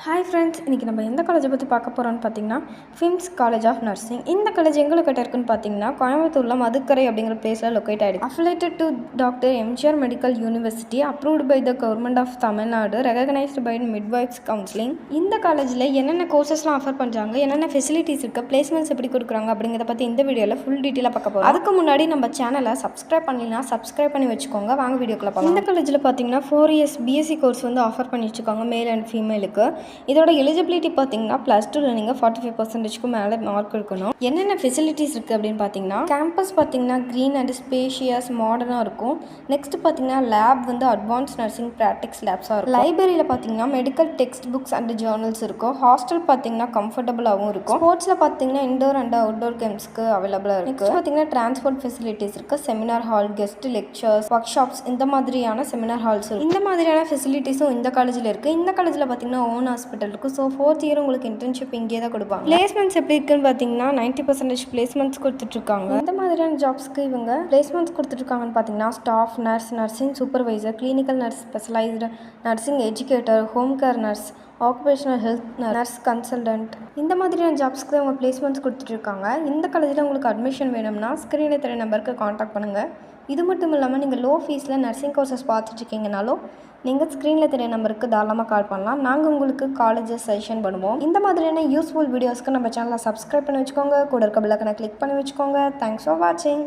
Hi friends, இன்றைக்கி நம்ம எந்த காலேஜை பற்றி பார்க்க போகிறோம்னு பார்த்தீங்கன்னா ஃபிம்ஸ் காலேஜ் ஆஃப் நர்சிங். இந்த காலேஜ் எங்கே லொக்கேட் இருக்குன்னு பார்த்தீங்கன்னா கோயம்புத்தூரில் மதுக்கரை அப்படிங்கிற பிளேஸில் லொக்கேட் ஆகிருக்கு. Affiliated to doctor MGR medical university, approved by the government of Tamil Nadu, recognised by midwives counselling. இந்த காலேஜில் என்னென்ன கோர்சஸ்லாம் ஆஃபர் பண்ணுறாங்க, என்னென்ன ஃபெசிலிட்டிஸ் இருக்குது, பிளேஸ்மெண்ட்ஸ் எப்படி கொடுக்குறாங்க அப்படிங்கிறத பற்றி இந்த வீடியோவில் ஃபுல் டீட்டெயிலாக பார்க்க போகிறோம். அதுக்கு முன்னாடி நம்ம சேனலை சப்ஸ்கிரைப் பண்ணலாம், சப்ஸ்கிரைப் பண்ணி வச்சுக்கோங்க. வாங்க வீடியோக்குள்ள போகலாம். இந்த காலேஜில் பார்த்தீங்கன்னா 4 years பிஎஸ்சி கோர்ஸ் வந்து ஆஃபர் பண்ணி வச்சுருக்காங்க மேல் அண்ட் ஃபீமேலுக்கு. இதோட எலிஜிபிலிட்டி பார்த்தீங்கன்னா +2ல் நீங்கள் 45% மேலே மார்க் இருக்கணும். என்னென்ன ஃபெசிலிட்டிஸ் இருக்குது அப்படின்னு பார்த்தீங்கன்னா கேம்பஸ் பார்த்தீங்கன்னா க்ரீன் அண்ட் ஸ்பேஷியஸ் மாடர்னாக இருக்கும். நெக்ஸ்ட் பார்த்தீங்கன்னா லேப் வந்து அட்வான்ஸ் நர்சிங் ப்ராக்டிக்ஸ் லேப்ஸாக இருக்கும். லைப்ரரியில் பார்த்தீங்கன்னா medical text books and journals இருக்கும். ஹாஸ்டல் பார்த்தீங்கன்னா கம்ஃபர்டபுளாகவும் இருக்கும். ஸ்போர்ட்ஸில் பார்த்தீங்கன்னா இண்டோர் அண்ட் அவுட்டோர் கேம்ஸ்க்கு அவைலபிளாக இருக்குது. நெக்ஸ்ட் பார்த்தீங்கன்னா டிரான்ஸ்போர்ட் ஃபெசிலிட்டிஸ் இருக்குது. Seminar hall, guest lectures, workshops இந்த மாதிரியான செமினார் ஹால்ஸ் இருக்கும். இந்த மாதிரியான ஃபெசிலிட்டிஸும் இந்த காலேஜில் இருக்குது. இந்த காலேஜில் பார்த்தீங்கன்னா ஓன் ஹாஸ்பிட்டல் இருக்குது. ஸோ 4th year உங்களுக்கு இன்டர்ன்ஷிப் இங்கே தான் கொடுப்பாங்க. பிளேஸ்மெண்ட்ஸ் எப்படி இருக்குன்னு பார்த்தீங்கன்னா 90% பிளேஸ்மெண்ட்ஸ் கொடுத்துட்ருக்காங்க. இந்த மாதிரியான ஜாப்ஸ்க்கு இவங்க பிளேஸ்மெண்ட்ஸ் கொடுத்துட்ருக்காங்கன்னு பார்த்தீங்கன்னா staff nurse, nursing supervisor, clinical nurse, specialised nursing educator, home care nurse, occupational health nurse consultant இந்த மாதிரியான ஜாப்ஸ்க்கு தான் அவங்க பிளேஸ்மெண்ட்ஸ் கொடுத்துட்ருக்காங்க. இந்த காலேஜில் உங்களுக்கு அட்மிஷன் வேணும்னா ஸ்க்ரீனில் தெரிய நம்பருக்கு காண்டாக்ட் பண்ணுங்கள். இது மட்டும் இல்லாமல் நீங்கள் லோ ஃபீஸில் நர்சிங் கோர்சஸ் பார்த்துட்ருக்கீங்கனாலும் நீங்கள் ஸ்க்ரீனில் தெரிய நம்பருக்கு தாராளமாக கால் பண்ணலாம். நாங்கள் உங்களுக்கு காலேஜஸ் சஜஷன் பண்ணுவோம். இந்த மாதிரியான யூஸ்ஃபுல் வீடியோஸ்க்கு நம்ம சேனலை சப்ஸ்கிரைப் பண்ணி வச்சுக்கோங்க. கூட இருக்க பெல் ஐகானை கிளிக் பண்ணி வச்சுக்கோங்க. தேங்க்ஸ் ஃபார் வாட்சிங்.